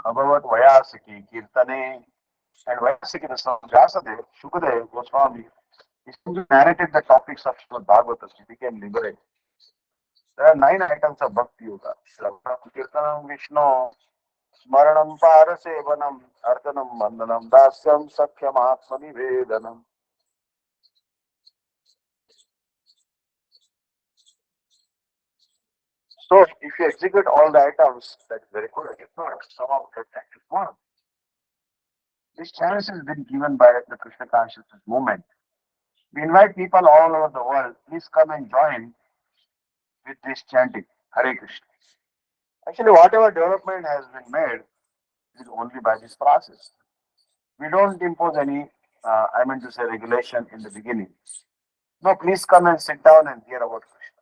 Abhavat Vayasiki Kirtane. And Vayasiki, the son of Vyasadeva, Shukadev Goswami, he simply narrated the topics of Srimad Bhagavatam. He became liberated. There are 9 items of Bhakti Yoga. Shravanam, Kirtanam, Vishnu, Smaranam, Parasevanam, Artanam, Vandanam, Dasyam, Sakyam, Atmanivedanam. So, if you execute all the items, that's very good. If not, some of that is one. This chance has been given by the Krishna consciousness movement. We invite people all over the world, please come and join with this chanting, Hare Krishna. Actually, whatever development has been made is only by this process. We don't impose any, I mean to say, regulation in the beginning. No, please come and sit down and hear about Krishna.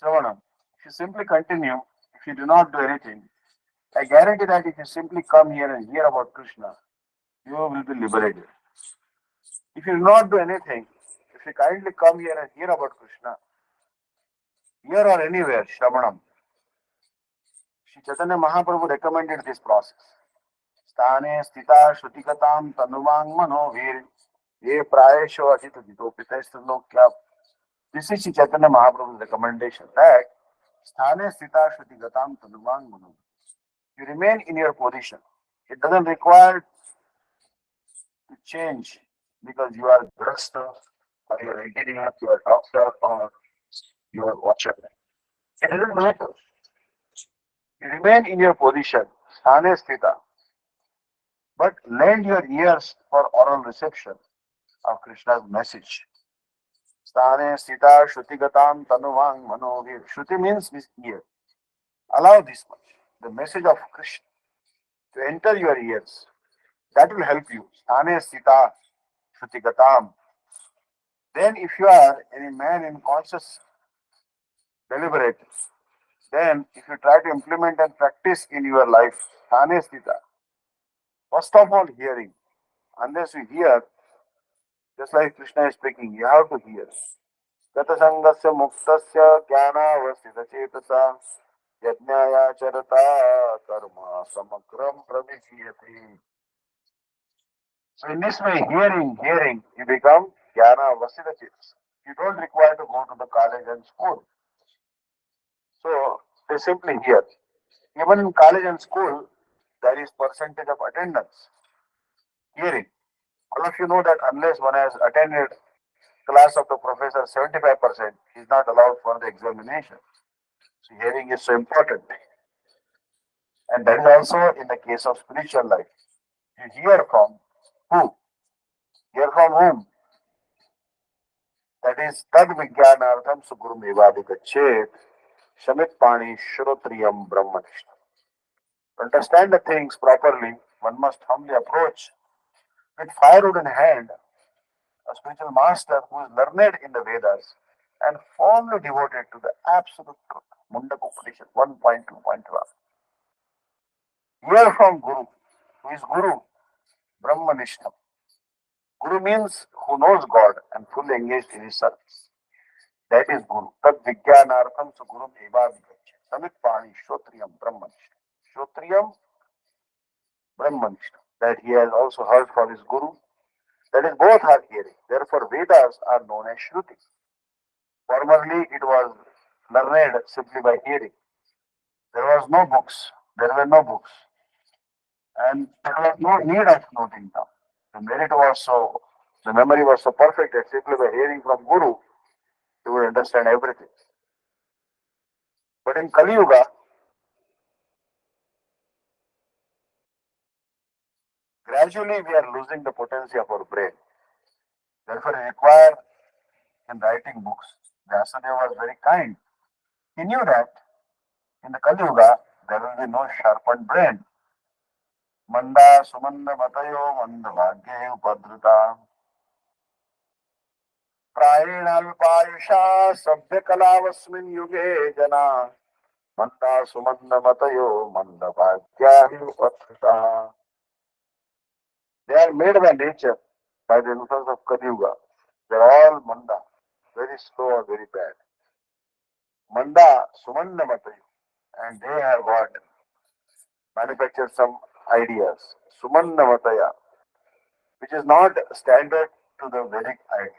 Shravanam, if you simply continue, if you do not do anything, I guarantee that if you simply come here and hear about Krishna, you will be liberated. If you do not do anything, if you kindly come here and hear about Krishna, here or anywhere, Shravanam, Sri Chaitanya Mahaprabhu recommended this process. Sthane sthita shrutikatam tanuvang manovir ye prayesho ajita ditopitaistanokya. This is Sri Chaitanya Mahaprabhu's recommendation that sthane sthita shrutikatam tanuvang manovir. You remain in your position. It doesn't require to change because you are grasta or you are engineer, you are doctor or you are watcher. It doesn't matter. You remain in your position, sthane sthita, but lend your ears for oral reception of Krishna's message. Sthane sthita shrutigatam tanuvang manovir. Shruti means this ear. Allow this much. The message of Krishna to enter your ears. That will help you. Sthane sthita shrutigatam. Then if you are any man in conscious deliberate, then if you try to implement and practice in your life, sthane sthita. First of all, hearing. Unless you hear, just like Krishna is speaking, you have to hear. गतसङ्गस्य मुक्तस्य ज्ञानावस्थितचेतसा यज्ञायाचरता कर्म समग्रं प्रविलीयते. So in this way, hearing, you become jnana vasita chetas. You don't require to go to the college and school. So they simply hear. Even in college and school, there is percentage of attendance. Hearing. All of you know that unless one has attended class of the professor 75%, he is not allowed for the examination. So hearing is so important. And that is also in the case of spiritual life. You hear from who? Hear from whom? That is tad vijnanartham sugurum evadikachet shamit pani shrotriyam brahmanishtam. To understand the things properly, one must humbly approach with firewood in hand a spiritual master who is learned in the Vedas and firmly devoted to the absolute truth. Mundaka Upanishad 1.2.12. Hear from Guru. Who is Guru? Brahmanishtam. Guru means who knows God and fully engaged in his service. That is Guru. Tad Vijnanartham Sugurum Eva Vigacche. Samit Pani Shrotriyam Brahmanishtam. Shrotriyam Brahmanishtam. That he has also heard from his Guru. That is both are hearing. Therefore Vedas are known as Shruti. Formerly it was learned simply by hearing. There was no books. There were no books. And there was no need of noting down. The merit was so, the memory was so perfect that simply by hearing from Guru, you would understand everything. But in Kali Yuga, Gradually, we are losing the potency of our brain. Therefore, we require in writing books. Vyasadeva was very kind. He knew that in the Kali Yuga, there will be no sharpened brain. Manda sumanda matayo manda bhagye upadrita. प्रायेणाल्पायुषा सभ्यकलावस्मिन् युगे जना मन्दा सुमन्दमतयो मन्दभाग्यायुपत्रिताः. They are made by nature, by the influence of Kali Yuga. They are all manda, very slow and very bad. Manda sumandamatayo, and they have got manufactured some ideas. Sumandamataya, which is not standard to the Vedic ideas.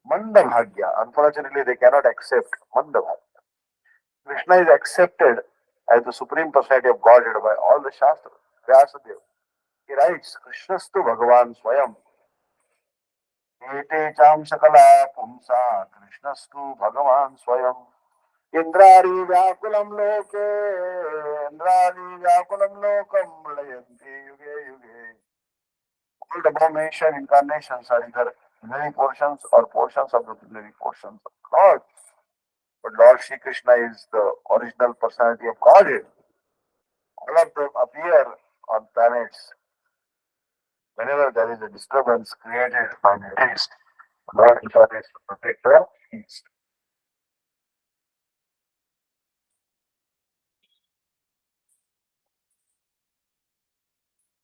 Mandabhagya, unfortunately, they cannot accept Mandabhagya. Krishna is accepted as the Supreme Personality of Godhead by all the Shastras. Vyasadeva. He writes, Krishnastu Bhagavan Swayam. Ete cham sakala pumsa Krishnastu Bhagavan Swayam. Indrari Vyakulam Loke, Indrari Vyakulam Lokam Layanti Yuge Yuge. All the abomination incarnations are either many portions or portions of the many portions of God. But Lord Shri Krishna is the original personality of Godhead. All of them appear on planets whenever there is a disturbance created by the east. Lord incarnates to protect the east.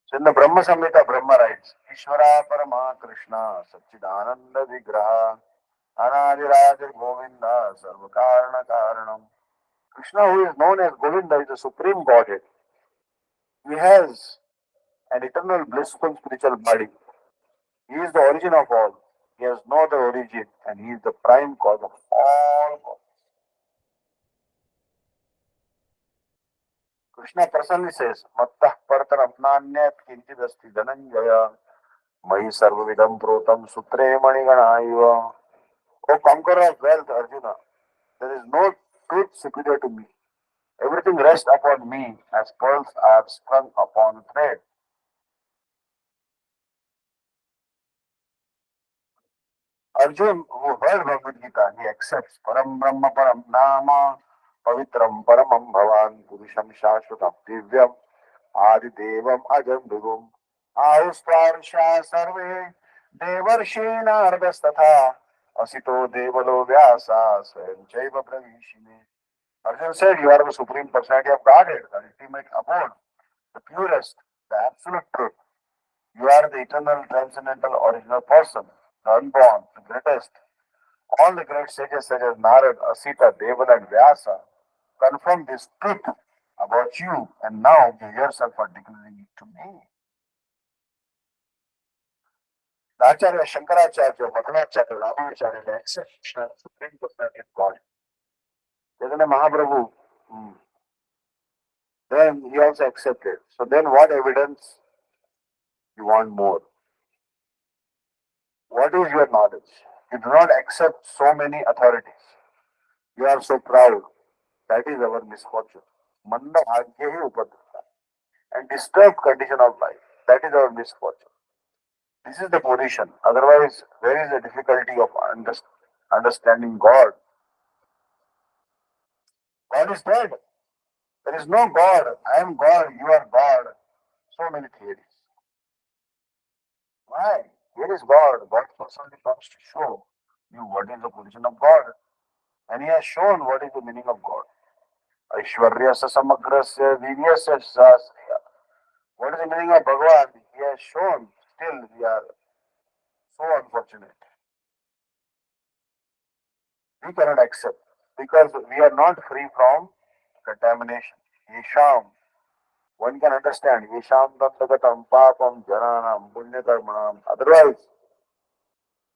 So in the Brahma Samhita, Brahma writes, Ishvara Parama Krishna Satchidananda Vigraha Anadiraja Govinda Sarvakarana Karanam. Krishna, who is known as Govinda, is the supreme Godhead. He has an eternal blissful spiritual body. He is the origin of all. He has no other origin, and he is the prime cause of all causes. Krishna personally says, Mattah partaram nanyat kinchidasti dhananjaya mahi sarvavidam protam sutre maniganaiva. O conqueror of wealth, Arjuna, there is no truth superior to me. Everything rests upon me as pearls are strung upon a thread. Arjun, who heard Bhagavad Gita, he accepts Param Brahma Param Nama Pavitram Paramam Bhavan Purusham Shashvatam Divyam Adi Devam Ajam Vibhum Ahusparsha Sarve Devarshena Ardastatha Asito Devalo Vyasa Swayam Chaiva Pravishine. Arjun said, you are the supreme personality of Godhead, the ultimate abode, the purest, the absolute truth. You are the eternal, transcendental, original person, the unborn, the greatest. All the great sages such as Narad, Asita, Deval and Vyasa confirm this truth about you, and now you yourself are declaring it to me. The Acharya Shankaracharya, Madhvacharya, Ramacharya, they accept Krishna as supreme personality of God. Chaitanya Mahaprabhu, then he also accepted. So then what evidence you want more? What is your knowledge? You do not accept so many authorities. You are so proud. That is our misfortune. Manda bhagya hi upadrita. And disturbed condition of life. That is our misfortune. This is the position. Otherwise, there is a difficulty of understanding God. God is dead. There is no God. I am God. You are God. So many theories. Why? Here is God. God personally comes to show you what is the position of God. And he has shown what is the meaning of God. Aishwaryasya samagrasya viryasya sasya. What is the meaning of Bhagavan? He has shown. Still we are so unfortunate. We cannot accept because we are not free from contamination. Yesham. One can understand. Yesham dandagatam papam jananam punyakarmanam. Otherwise,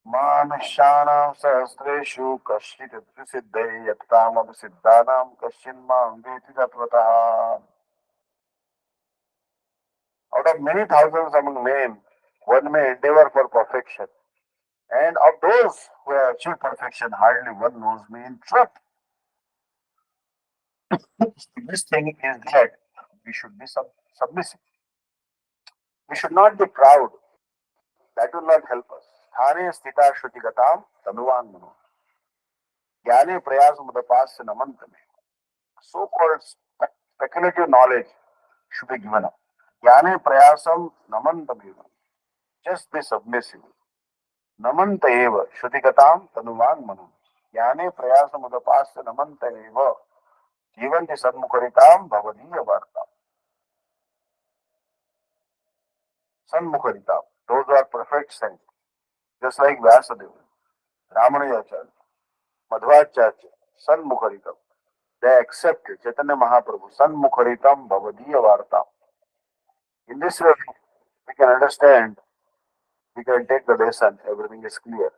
Manushanam sahasreshu kashit siddhai yaktam abhisiddhanam kashin mam veti tatvataha. Out of many thousands among men, one may endeavor for perfection. And of those who have achieved perfection, hardly one knows me in truth. This thing is that we should be submissive. We should not be proud. That will not help us. Thane sthita shruti tanuvan mano. Gyane prayas mudapasya namantame. So-called speculative knowledge should be given up. Gyane prayasam namantame. Just be submissive. Namanta eva shruti tanuvan mano. Gyane prayasam mudapasya namanta eva. Jivanti sanmukaritam bhavadiya vartam. Sanmukaritam. Those who are perfect saints. Just like Vyasadeva, Ramanujacharya, Madhvacharya, Sanmukharitam. They accepted Chaitanya Mahaprabhu, Sanmukharitam Bhavadiya Vartam. In this way, we can understand, we can take the lesson, everything is clear.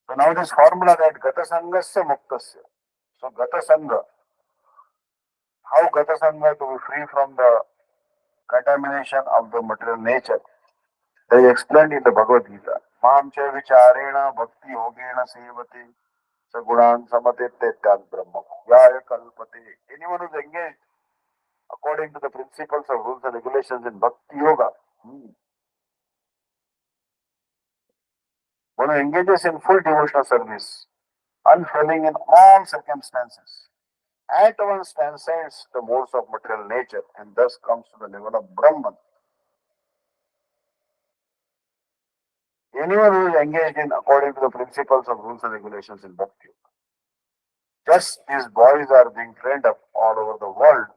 So now this formula that Gata Sangasya Muktasya. So Gata Sangha, how Gata Sangha to be free from the contamination of the material nature. They explained in the Bhagavad Gita. Mam cha vicharena bhakti yogena sevate sagunan samate tetyad brahma. Yaya kalpate. Anyone who is engaged according to the principles of rules and regulations in bhakti yoga, one who engages in full devotional service, unfailing in all circumstances, at once transcends the modes of material nature and thus comes to the level of Brahman. Anyone who is engaged in according to the principles of rules and regulations in bhakti yoga. Just these boys are being trained up all over the world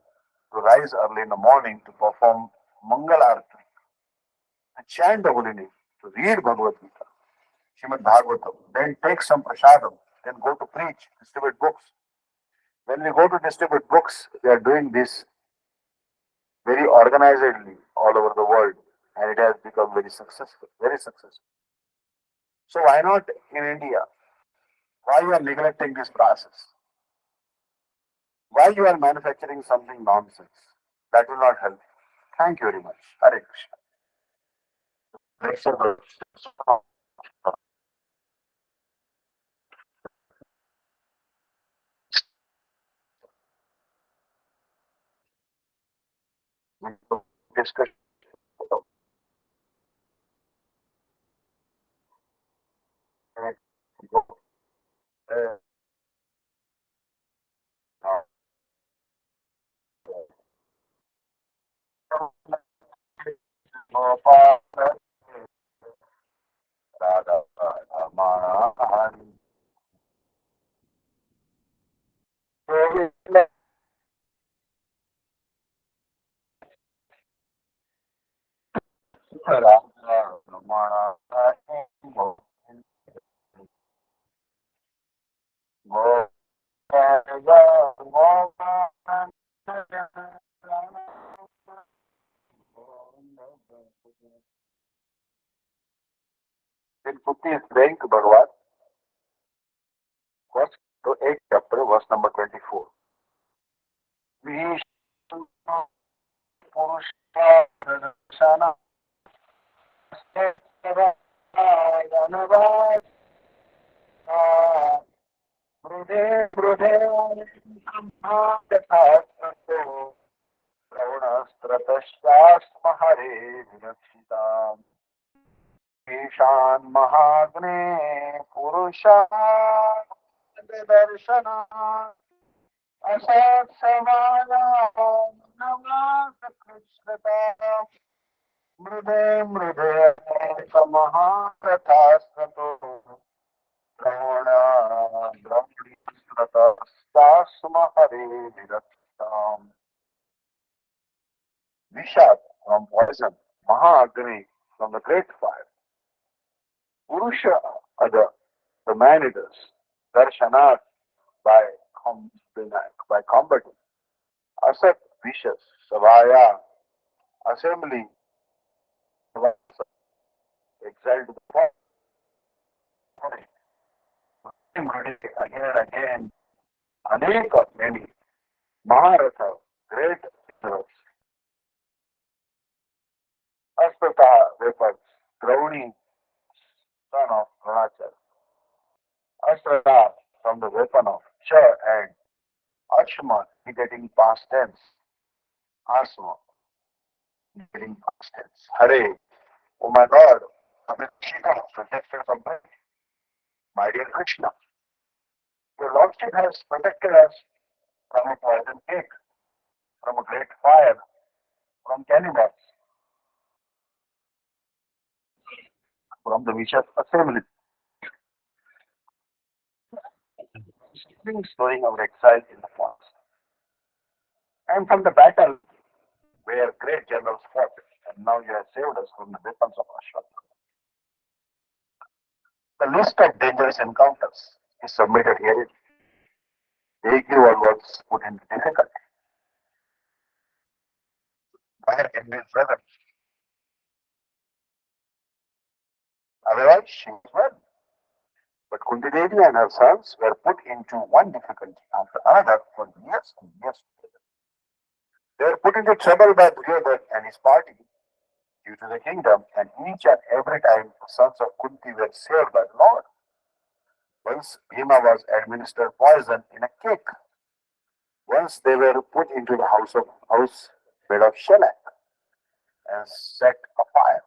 to rise early in the morning to perform Mangal Arati, to chant the holy name, to read Bhagavad Gita, Srimad Bhagavatam, then take some prasadam, then go to preach, distribute books. When we go to distribute books, we are doing this very organizedly all over the world and it has become very successful, very successful. So why not in India? Why you are neglecting this process? Why you are manufacturing something nonsense? That will not help. Thank you very much. Hare Krishna. Discuss. Then Putti is praying to Bhagavan. Verse to 8 chapter, verse number 24. मृदे मृदे श्रवणस्त्रतश्चास्म हरे विरक्षिताम् ईशान् महाग्ने पुरुषात् दर्शनात् असत्समानाकृष्णता मृदे मृदे समहारथास्ततो श्रवणाद्रमणीस्रतस्तास्म हरे विरक्षिताम् Vishad from poison, Mahaagni from the great fire, Purusha the man eaters, Darshanat by combating, Asat vicious, Savaya assembly, exiled to the point, again and again, Aneka many, Maharatha, great heroes, Aspata weapons, Drauni, son of Dronachar, Asrata from the weapon of Cha and Ashma, indicating past tense, Asma, Getting past tense. Hare, oh my God, Amit Shika, protected from me. My dear Krishna, your Lordship has protected us from a poison cake, from a great fire, from cannibals, from the vicious assembly, storing our exile in the forest, and from the battle where great generals fought, and now you have saved us from the weapons of Ashwatthama. The list of dangerous encounters is submitted here. Degrival was put into difficulty. Where Henry's brother, otherwise she was well. But Kunti Devi and her sons were put into one difficulty after another for years and years together. They were put into trouble by Duryodhana and his party due to the kingdom, and each and every time the sons of Kunti were saved by the Lord. Once Bhima was administered poison in a cake. Once they were put into the house made of shellac and set afire.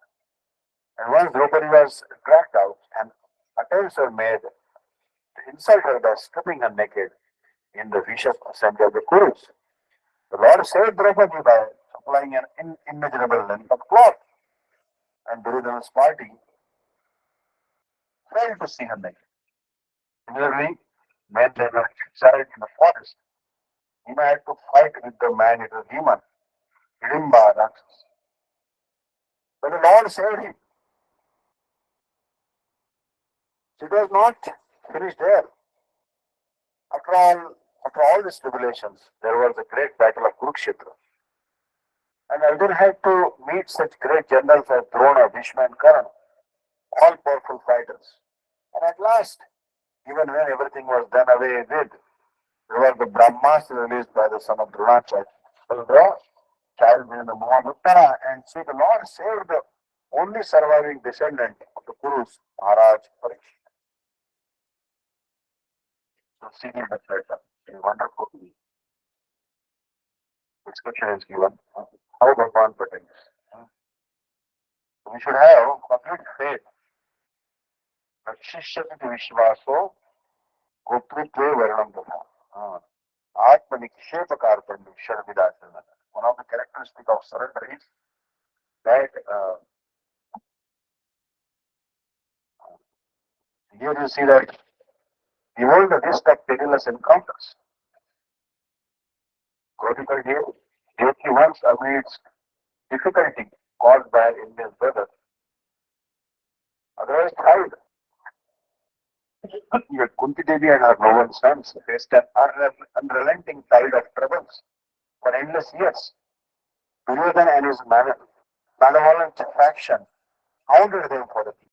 And once Draupadi was dragged out and attempts were made to insult her by stripping her naked in the vicious assembly of the Kurus. The Lord saved Draupadi by supplying an inimaginable length of cloth, and Duryodhana's party failed to see her naked. Similarly, when they were exiled in the forest, he had to fight with the man-eater demon, Hidimba Rakshas. But the Lord saved him. So it was not finished there. After all these tribulations, there was a great battle of Kurukshetra. And Arjuna had to meet such great generals as Drona, Bhishma, and Karna, all powerful fighters. And at last, even when everything was done away with, there were the Brahmastra released by the son of Dronacharya. So the child named Mahamuttara, and so the Lord saved the only surviving descendant of the Kurus, Maharaj Parikshit. So see the letter. A wonderful description is given. How Bhagwan protects. We should have complete faith. Rक्षिष्यति विश्वासो गोप्तृत्वे वर्णम तथा आत्मनिक्षेपकारपण्य षड्विदाचरण. One of the characteristics of surrender is that here you see that behold the list of perilous encounters. Critical duty once amidst difficulty caused by India's brother, otherwise thrived. Yet Kunti Devi and her noble sons faced an unrelenting tide of troubles for endless years. Duryodhana and his malevolent faction hounded them for the